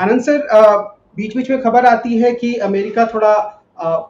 आनंद sir, बीच बीच में खबर आती है कि अमेरिका थोड़ा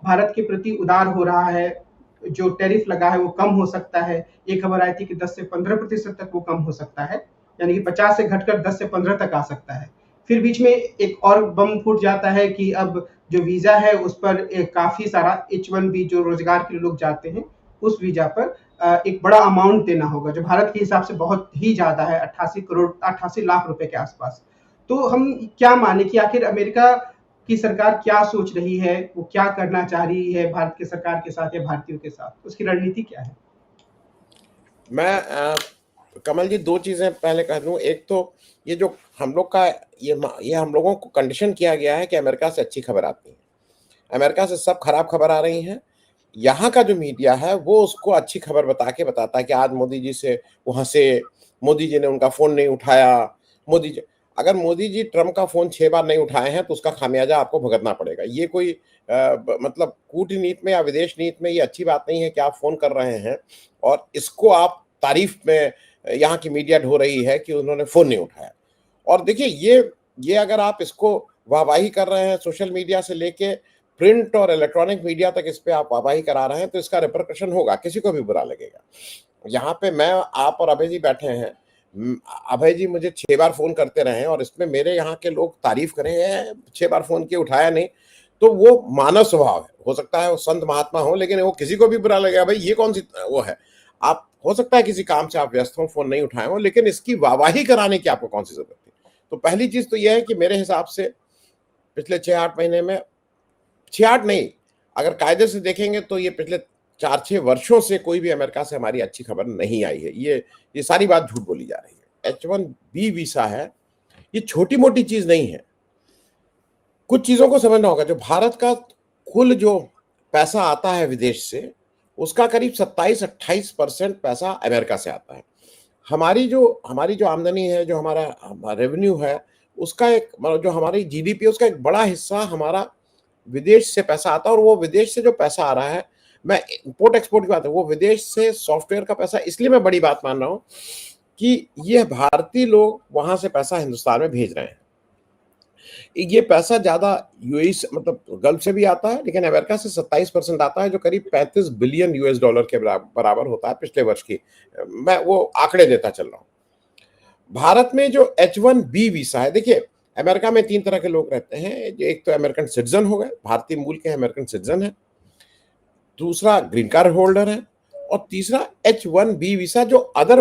भारत के प्रति उदार हो रहा है। जो टैरिफ लगा है वो कम हो सकता है। ये खबर आई थी कि 10 से 15% तक वो कम हो सकता है, यानी कि 50 से घटकर 10 से 15 तक आ सकता है। फिर बीच में एक और बम फूट जाता है कि अब जो वीजा है उस पर काफी सारा H1B जो रोजगार के लिए लोग जाते हैं, उस वीजा पर एक बड़ा अमाउंट देना होगा, जो भारत के हिसाब से बहुत ही ज्यादा है, 88 लाख रुपए के आसपास। तो हम क्या माने कि आखिर अमेरिका की सरकार क्या सोच रही है, वो क्या करना चाह रही है भारत के सरकार के साथ या भारतीयों के साथ, उसकी रणनीति क्या है? मैं कमल जी दो चीजें पहले कह दूं। एक तो ये जो हम लोग का ये हम लोगों को कंडीशन किया गया है कि अमेरिका से अच्छी खबर आती है, अमेरिका से सब खराब खबर आ रही हैं। यहाँ का जो मीडिया है वो उसको अच्छी खबर बताता है कि आज मोदी जी से वहां से मोदी जी ने उनका फोन नहीं उठाया। मोदी जी अगर मोदी जी ट्रम्प का फोन 6 बार नहीं उठाए हैं तो उसका खामियाजा आपको भुगतना पड़ेगा। ये कोई मतलब कूटनीति में या विदेश नीति में ये अच्छी बात नहीं है कि आप फोन कर रहे हैं और इसको आप तारीफ में यहाँ की मीडिया ढो रही है कि उन्होंने फोन नहीं उठाया। और देखिए ये अगर आप इसको वाहवाही कर रहे हैं सोशल मीडिया से लेके प्रिंट और इलेक्ट्रॉनिक मीडिया तक इस पे आप वाहवाही करा रहे हैं तो इसका रिपरकशन होगा, किसी को भी बुरा लगेगा। यहाँ पे मैं आप और अभय जी बैठे हैं, अभय जी मुझे 6 बार फोन करते रहे और इसमें मेरे यहाँ के लोग तारीफ करें 6 बार फोन किए उठाया नहीं, तो वो मानव स्वभाव है। हो सकता है वो संत महात्मा हो, लेकिन वो किसी को भी बुरा लगेगा, भाई ये कौन सी वो है। आप हो सकता है किसी काम से आप व्यस्त हो, फोन नहीं उठाए हो, लेकिन इसकी वाहवाही कराने की आपको कौन सी जरूरत है। तो पहली चीज तो यह है कि मेरे हिसाब से पिछले 6-8 महीने में, 6-8 नहीं, अगर कायदे से देखेंगे तो ये पिछले 4-6 वर्षों से कोई भी अमेरिका से हमारी अच्छी खबर नहीं आई है। ये सारी बात झूठ बोली जा रही है। H1B वीसा है, ये छोटी मोटी चीज नहीं है। कुछ चीजों को समझना होगा। जो भारत का कुल जो पैसा आता है विदेश से, उसका करीब 27-28% पैसा अमेरिका से आता है। हमारी जो आमदनी है, जो हमारा रेवेन्यू है, उसका जो हमारी जीडीपी है उसका एक बड़ा हिस्सा हमारा विदेश से पैसा आता है। और वो विदेश से जो पैसा आ रहा है, मैं इंपोर्ट एक्सपोर्ट की बात है, वो विदेश से सॉफ्टवेयर का पैसा इसलिए मैं बड़ी बात मान रहा हूं कि ये भारतीय लोग वहां से पैसा हिंदुस्तान में भेज रहे हैं। ये पैसा ज्यादा यूएई से मतलब गल्फ से भी आता है, लेकिन अमेरिका से 27% आता है, जो करीब 35 बिलियन यूएस डॉलर के बराबर होता है पिछले वर्ष की। मैं वो आंकड़े देता चल रहा हूं। भारत में जो H1B वीसा है, देखिए अमेरिका में 3 तरह के लोग रहते हैं। एक तो अमेरिकन सिटीजन हो गए, भारतीय मूल के अमेरिकन सिटीजन है, दूसरा ग्रीन कार्ड होल्डर है, और तीसरा H1B वीसा जो अदर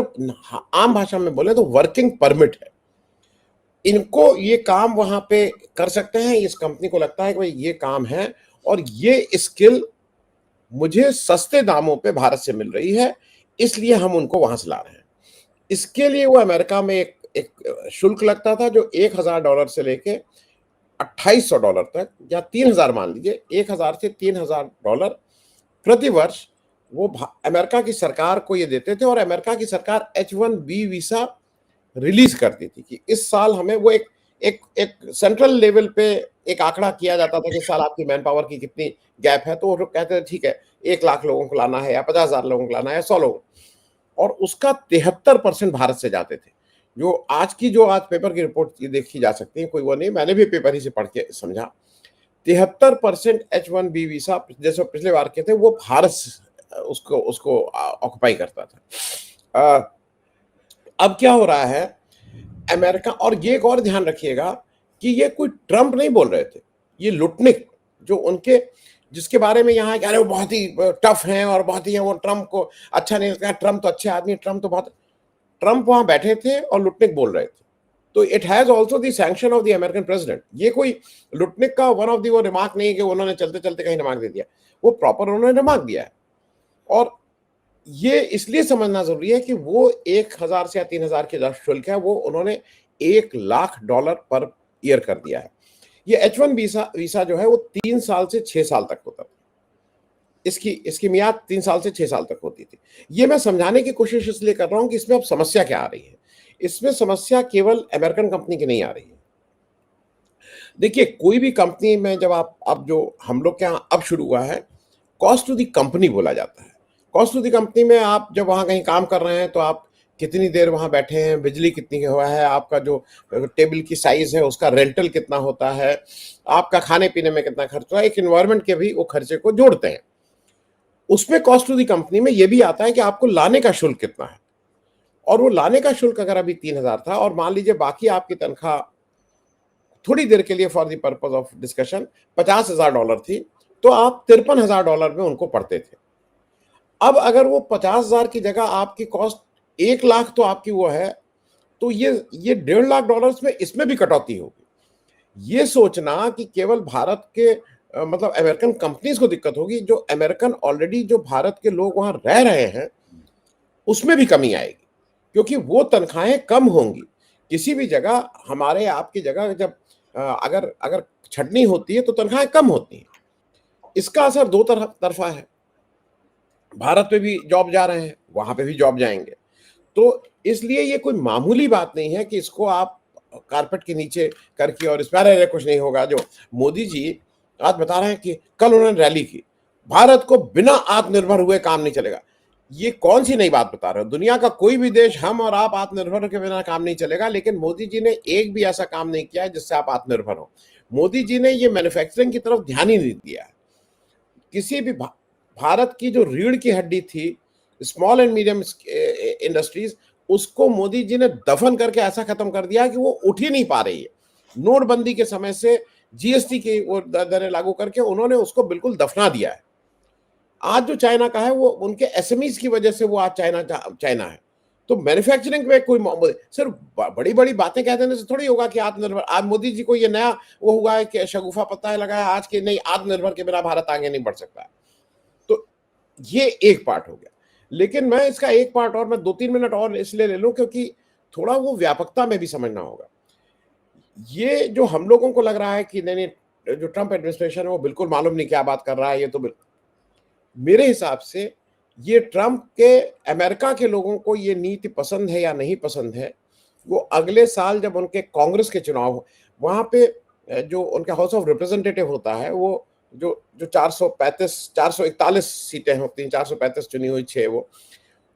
आम भाषा में बोले तो वर्किंग परमिट है। इनको ये काम वहां पे कर सकते हैं। इस कंपनी को लगता है कि भाई ये काम है और ये स्किल मुझे सस्ते दामों पे भारत से मिल रही है, इसलिए हम उनको वहां से ला रहे हैं। इसके लिए वो अमेरिका में एक शुल्क लगता था जो $1000 से लेके $2800 तक, या 3000 मान लीजिए, 1000 से $3000 प्रति वर्ष वो अमेरिका की सरकार को ये देते थे। और अमेरिका की सरकार H1B वीसा रिलीज करती थी कि इस साल हमें वो एक सेंट्रल लेवल पे एक आंकड़ा किया जाता था कि इस साल आपकी मैन पावर की कितनी गैप है। तो वो लोग कहते थे ठीक है 1 लाख लोगों को लाना है, या 50,000 लोगों को लाना है, 100 लोगों, और उसका 73% भारत से जाते थे। जो आज पेपर की रिपोर्ट देखी जा सकती है, कोई वो नहीं, मैंने भी पेपर ही से पढ़ के समझा। 73% H1B वीसा जैसे पिछले बार के थे वो भारत उसको ऑक्युपाई करता था। अब क्या हो रहा है अमेरिका, और ये एक और ध्यान रखिएगा कि ये कोई ट्रंप नहीं बोल रहे थे, ये लुटनिक जो उनके जिसके बारे में यहाँ अरे वो बहुत ही टफ हैं और बहुत ही वो ट्रंप को अच्छा नहीं लगता, ट्रंप तो अच्छे आदमी, ट्रंप वहां बैठे थे और लुटनिक बोल रहे थे। तो it has also the sanction of the American president. ये कोई लुटनिक का वन ऑफ दी वो रिमार्क नहीं है कि उन्होंने चलते चलते कहीं रिमार्क दे दिया, वो प्रॉपर उन्होंने रिमार्क दिया है। और ये इसलिए समझना जरूरी है कि वो 1000 से या 3000 के जो शुल्क है वो उन्होंने $1 लाख पर ईयर कर दिया है। ये H1 वीसा जो है वो 3 साल से 6 साल तक होता था। इसकी मियाद 3 साल से 6 साल तक होती थी। ये मैं समझाने की कोशिश इसलिए कर रहा हूं कि इसमें अब समस्या क्या आ रही है। इसमें समस्या केवल अमेरिकन कंपनी की नहीं आ रही है। देखिए कोई भी कंपनी में जब आप अब जो हम लोग के यहाँ अब शुरू हुआ है, कॉस्ट टू द कंपनी बोला जाता है। कॉस्ट टू द कंपनी में आप जब वहां कहीं काम कर रहे हैं तो आप कितनी देर वहां बैठे हैं, बिजली कितनी हुआ है, आपका जो टेबल की साइज है उसका रेंटल कितना होता है, आपका खाने पीने में कितना खर्च होता है, एक इन्वायरमेंट के भी वो खर्चे को जोड़ते हैं। उसमें कॉस्ट टू दी कंपनी में ये भी आता है कि आपको लाने का शुल्क कितना है, और वो लाने का शुल्क अगर अभी 3,000 था और मान लीजिए बाकी आपकी तनख्वाह थोड़ी देर के लिए for the purpose of discussion $50,000 थी, तो आप $53,000 में उनको पढ़ते थे। अब अगर वो 50,000 की जगह आपकी कॉस्ट 1 लाख तो आपकी वो है, तो ये $1.5 लाख में इसमें भी कटौती होगी। ये सोचना कि केवल भारत के मतलब अमेरिकन कंपनीज को दिक्कत होगी, जो अमेरिकन ऑलरेडी जो भारत के लोग वहां रह रहे हैं उसमें भी कमी आएगी, क्योंकि वो तनख्वाहें कम होंगी। किसी भी जगह हमारे आपकी जगह जब अगर अगर छटनी होती है तो तनख्वाहें कम होती हैं। इसका असर दो तरफा है, भारत पे भी जॉब जा रहे हैं, वहां पे भी जॉब जाएंगे। तो इसलिए ये कोई मामूली बात नहीं है कि इसको आप कारपेट के नीचे करके और इसमें अरे कुछ नहीं होगा। जो मोदी जी आज बता रहे हैं कि कल उन्होंने रैली की, भारत को बिना आत्मनिर्भर हुए काम नहीं चलेगा। ये कौन सी नई बात बता रहे हो? दुनिया का कोई भी देश हम और आप आत्मनिर्भर के बिना काम नहीं चलेगा, लेकिन मोदी जी ने एक भी ऐसा काम नहीं किया है जिससे आप आत्मनिर्भर हो। मोदी जी ने ये मैन्युफैक्चरिंग की तरफ ध्यान ही नहीं दिया है। किसी भी भारत की जो रीढ़ की हड्डी थी, स्मॉल एंड मीडियम इंडस्ट्रीज, उसको मोदी जी ने दफन करके ऐसा खत्म कर दिया कि वो उठ ही नहीं पा रही है। नोटबंदी के समय से जीएसटी की वो दरें लागू करके उन्होंने उसको बिल्कुल दफना दिया है। आज जो चाइना का है वो उनके एसएमईज की वजह से वो आज चाइना है। तो मैन्युफैक्चरिंग में कोई सिर्फ बड़ी बड़ी बातें कह देने से थोड़ी होगा कि आत्मनिर्भर। आज मोदी जी को ये नया वो हुआ है कि शगुफा पता लगाया आज के, नहीं आत्मनिर्भर के बिना भारत आगे नहीं बढ़ सकता। तो ये एक पार्ट हो गया, लेकिन मैं इसका एक पार्ट और मैं 2-3 मिनट और इसलिए ले लूं क्योंकि थोड़ा वो व्यापकता में भी समझना होगा। ये जो हम लोगों को लग रहा है कि नहीं जो ट्रंप एडमिनिस्ट्रेशन है वो बिल्कुल मालूम नहीं क्या बात कर रहा है, ये तो मेरे हिसाब से ये ट्रंप के अमेरिका के लोगों को ये नीति पसंद है या नहीं पसंद है, वो अगले साल जब उनके कांग्रेस के चुनाव वहां पे जो उनका हाउस ऑफ रिप्रेजेंटेटिव होता है, वो जो जो 441 सीटें होती हैं, 435 चुनी हुई 6, वो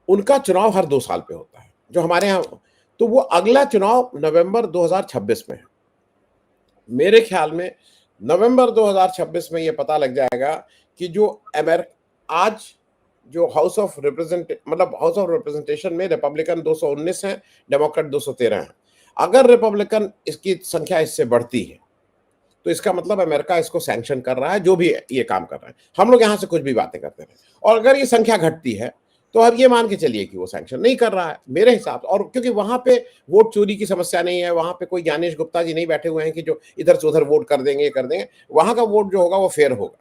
उनका चुनाव हर 2 साल पे होता है जो हमारे यहाँ। तो वो अगला चुनाव नवंबर 2026 में है। मेरे ख्याल में नवंबर 2026 में ये पता लग जाएगा कि जो आज जो हाउस ऑफ रिप्रेजेंटेशन में रिपब्लिकन 219 हैं, डेमोक्रेट 213 हैं। अगर रिपब्लिकन इसकी संख्या इससे बढ़ती है तो इसका मतलब अमेरिका इसको सैंक्शन कर रहा है, जो भी ये काम कर रहा है। हम लोग यहां से कुछ भी बातें करते हैं, और अगर ये संख्या घटती है तो अब ये मान के चलिए कि वो सैंक्शन नहीं कर रहा है मेरे हिसाब से। और क्योंकि वहां पे वोट चोरी की समस्या नहीं है, वहां पे कोई ज्ञानेश गुप्ता जी नहीं बैठे हुए हैं कि जो इधर से उधर वोट कर देंगे वहां का वोट जो होगा वो फेयर होगा।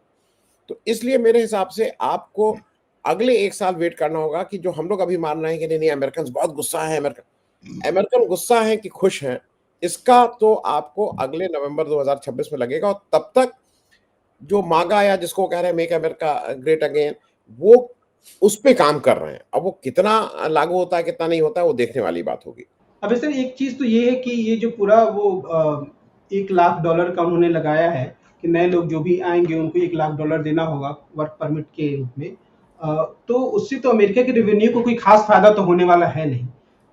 तो इसलिए मेरे हिसाब से आपको अगले 1 साल वेट करना होगा कि जो हम लोग अभी मान रहे हैं कि नहीं अमेरिकन बहुत गुस्सा है, अमेरिकन गुस्सा है कि खुश हैं, इसका तो आपको अगले नवंबर 2026 में लगेगा। और तब तक जो मागा या जिसको कह रहे हैं मेक अमेरिका ग्रेट अगेन, वो उस पे काम कर रहे हैं। अब वो कितना लागू होता है कितना नहीं होता है वो देखने वाली बात होगी। अब सर एक चीज तो ये है कि ये जो पूरा वो $1 लाख का उन्होंने लगाया है कि नए लोग जो भी आएंगे उनको $1 लाख देना होगा वर्क परमिट के रूप में, तो उससे तो अमेरिका के रेवेन्यू को कोई खास फायदा तो होने वाला है नहीं।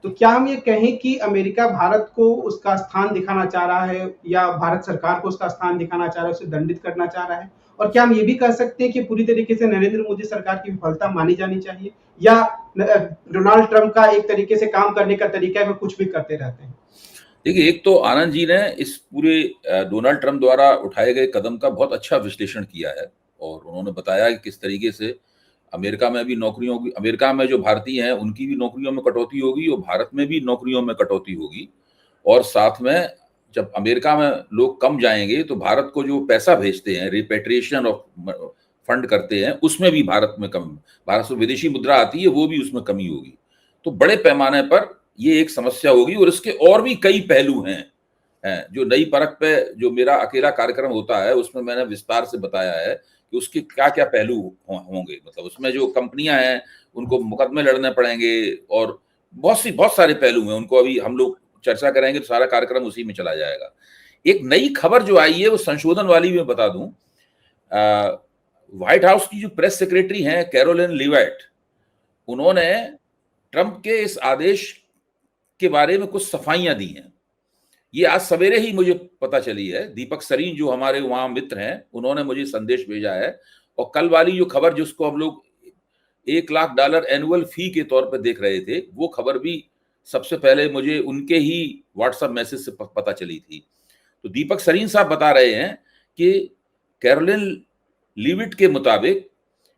तो क्या हम ये कहें कि अमेरिका भारत को उसका स्थान दिखाना चाह रहा है, या भारत सरकार को उसका स्थान दिखाना चाह रहा है, उसे दंडित करना चाह रहा है? और क्या हम ये भी कह सकते हैं कि पूरी तरीके से नरेंद्र मोदी सरकार की विफलता मानी जानी चाहिए, या डोनाल्ड ट्रंप का एक तरीके से काम करने का तरीका है, वो कुछ भी करते रहते हैं? देखिए, एक तो आनंद जी ने इस पूरे डोनाल्ड ट्रंप द्वारा उठाए गए कदम का बहुत अच्छा विश्लेषण किया है, और उन्होंने बताया कि किस तरीके से अमेरिका में भी नौकरियों की, अमेरिका में जो भारतीय हैं उनकी भी नौकरियों में कटौती होगी और भारत में भी नौकरियों में कटौती होगी। और साथ में जब अमेरिका में लोग कम जाएंगे तो भारत को जो पैसा भेजते हैं, रिपेट्रिएशन ऑफ फंड करते हैं, उसमें भी भारत में कम, भारत से विदेशी मुद्रा आती है वो भी उसमें कमी होगी। तो बड़े पैमाने पर ये एक समस्या होगी। और इसके और भी कई पहलू हैं जो नई परख पे जो मेरा अकेला कार्यक्रम होता है उसमें मैंने विस्तार से बताया है कि उसके क्या क्या पहलू होंगे। मतलब उसमें जो कंपनियां हैं उनको मुकदमे लड़ने पड़ेंगे और बहुत सारे पहलू हैं, उनको अभी हम लोग चर्चा करेंगे तो सारा कार्यक्रम उसी में चला जाएगा। एक नई खबर जो आई है वो संशोधन वाली मैं बता दूं। व्हाइट हाउस की जो प्रेस सेक्रेटरी हैं कैरोलिन लीवाइट, उन्होंने ट्रंप के इस आदेश के बारे में कुछ सफाइयां दी हैं। ये आज सवेरे ही मुझे पता चली है। दीपक सरीन जो हमारे वहां मित्र हैं, उन्होंने मुझे संदेश भेजा है। और कल वाली जो खबर जिसको हम लोग $1 लाख एनुअल फी के तौर पर देख रहे थे, वो खबर भी सबसे पहले मुझे उनके ही व्हाट्सएप मैसेज से पता चली थी। तो दीपक सरीन साहब बता रहे हैं कि कैरोलिन लीविट के मुताबिक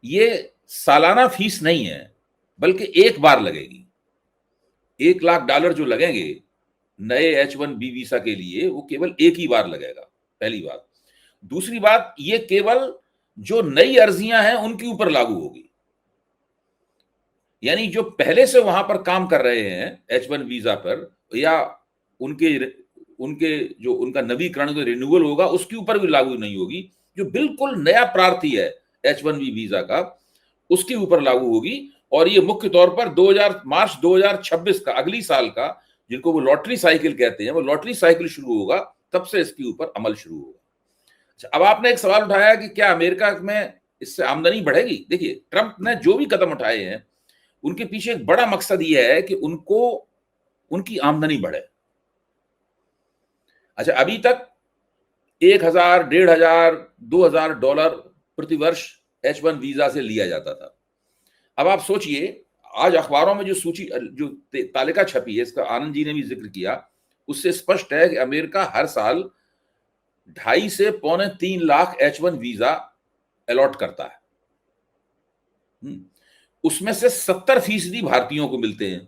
ये सालाना फीस नहीं है, बल्कि एक बार लगेगी। $1 लाख जो लगेंगे नए H1B वीजा के लिए, वो केवल एक ही बार लगेगा, पहली बात। दूसरी बात, ये केवल जो नई अर्जियां हैं उनके ऊपर लागू होगी। यानी जो पहले से वहां पर काम कर रहे हैं H1 वीजा पर, या उनके जो उनका नवीकरण जो रिन्यूअल होगा उसके ऊपर भी लागू नहीं होगी। जो बिल्कुल नया प्रार्थी है H1B वीजा का, उसके ऊपर लागू होगी। और ये मुख्य तौर पर मार्च 2026 का, अगली साल का, जिनको वो लॉटरी साइकिल कहते हैं, वो लॉटरी साइकिल शुरू होगा, तब से इसके ऊपर अमल शुरू होगा। अच्छा, अब आपने एक सवाल उठाया कि क्या अमेरिका में इससे आमदनी बढ़ेगी। देखिए, ट्रंप ने जो भी कदम उठाए हैं उनके पीछे एक बड़ा मकसद यह है कि उनकी आमदनी बढ़े। अच्छा, अभी तक $1,000, $1,500, $2,000 प्रति वर्ष H1 वीजा से लिया जाता था। अब आप सोचिए, आज अखबारों में जो सूची, जो तालिका छपी है, इसका आनंद जी ने भी जिक्र किया, उससे स्पष्ट है कि अमेरिका हर साल 2.5 से पौने 3 लाख H1 वीजा अलॉट करता है। उसमें से 70% भारतीयों को मिलते हैं।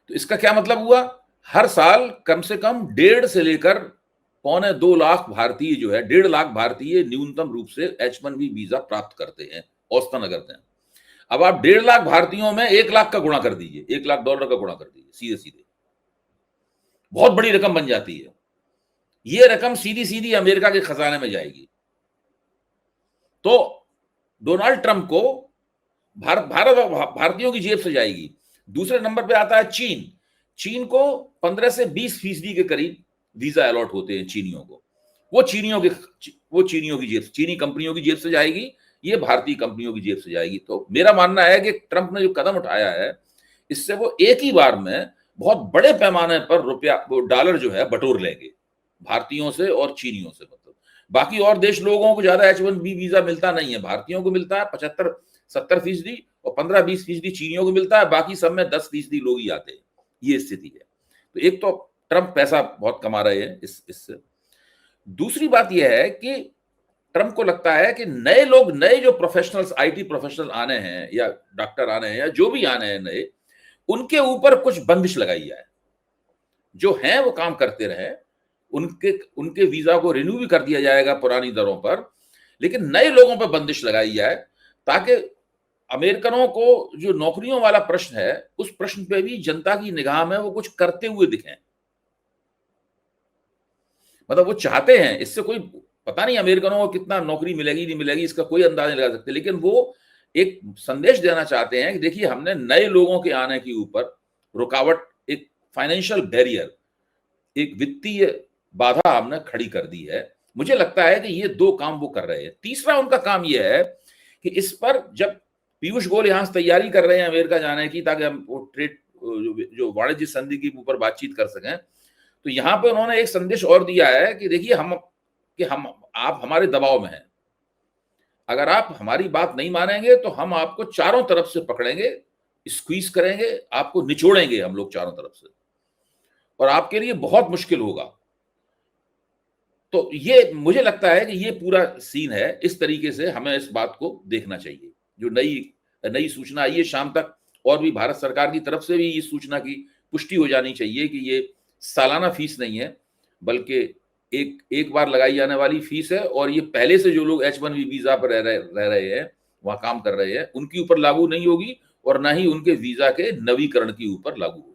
तो इसका क्या मतलब हुआ, हर साल कम से कम 1.5 से लेकर पौने 2 लाख भारतीय जो है, 1.5 लाख भारतीय न्यूनतम रूप से H1B वीजा प्राप्त करते हैं, औसतन करते हैं। अब आप 1.5 लाख भारतीयों में 1 लाख का गुणा कर दीजिए, $1 लाख का गुणा कर दीजिए, सीधे सीधे बहुत बड़ी रकम बन जाती है। ये रकम सीधी सीधी अमेरिका के खजाने में जाएगी। तो डोनाल्ड ट्रंप को भारतीयों की जेब से जाएगी। दूसरे नंबर पे आता है चीन को 15 से 20% के करीब वीजा अलॉट होते हैं चीनियों को। वो चीनियों की जेब, चीनी कंपनियों की जेब से जाएगी, ये भारतीय कंपनियों की जेब से जाएगी। तो मेरा मानना है कि ट्रंप ने जो कदम उठाया है, इससे वो एक ही बार में बहुत बड़े पैमाने पर डॉलर जो है बटोर लेंगे भारतीयों से और चीनियों से। मतलब बाकी और देश लोगों को ज्यादा H1B वीजा मिलता नहीं है, भारतीयों को मिलता है 75-70% और 15-20% चीनियों को मिलता है, बाकी सब में 10% लोग ही आते हैं। ये स्थिति है। तो एक तो ट्रंप पैसा बहुत कमा रहे हैं इससे। दूसरी बात यह है कि ट्रंप को लगता है कि नए जो प्रोफेशनल्स, IT प्रोफेशनल आने हैं, या डॉक्टर आने हैं, या जो भी आने हैं नए, उनके ऊपर कुछ बंदिश लगाई जाए। जो हैं वो काम करते रहे, उनके वीजा को रिन्यू भी कर दिया जाएगा पुरानी दरों पर, लेकिन नए लोगों पर बंदिश लगाई जाए, ताकि अमेरिकनों को जो नौकरियों वाला प्रश्न है, उस प्रश्न पे भी जनता की निगाह में वो कुछ करते हुए दिखें। मतलब वो चाहते हैं, इससे कोई पता नहीं अमेरिकनों को कितना नौकरी मिलेगी नहीं मिलेगी, इसका कोई अंदाजा नहीं लगा सकते, लेकिन वो एक संदेश देना चाहते हैं कि देखिए, हमने नए लोगों के आने के ऊपर रुकावट, एक फाइनेंशियल बैरियर, एक वित्तीय बाधा हमने खड़ी कर दी है। मुझे लगता है कि ये 2 काम वो कर रहे हैं। तीसरा उनका काम यह है कि इस पर जब पीयूष गोयल यहां से तैयारी कर रहे हैं अमेरिका जाने की, ताकि हम ट्रेड जो वाणिज्य संधि के ऊपर बातचीत कर सकें, तो यहां पे उन्होंने एक संदेश और दिया है कि देखिए, आप हमारे दबाव में हैं, अगर आप हमारी बात नहीं मानेंगे तो हम आपको चारों तरफ से पकड़ेंगे, स्क्वीज करेंगे, आपको निचोड़ेंगे हम लोग चारों तरफ से, और आपके लिए बहुत मुश्किल होगा। तो ये मुझे लगता है कि ये पूरा सीन है। इस तरीके से हमें इस बात को देखना चाहिए। जो नई सूचना आई है शाम तक, और भी भारत सरकार की तरफ से भी इस सूचना की पुष्टि हो जानी चाहिए कि ये सालाना फीस नहीं है, बल्कि एक बार लगाई जाने वाली फीस है। और ये पहले से जो लोग H1B वीजा पर रह रहे हैं, वहां काम कर रहे हैं, उनके ऊपर लागू नहीं होगी, और ना ही उनके वीजा के नवीकरण के ऊपर लागू होगी।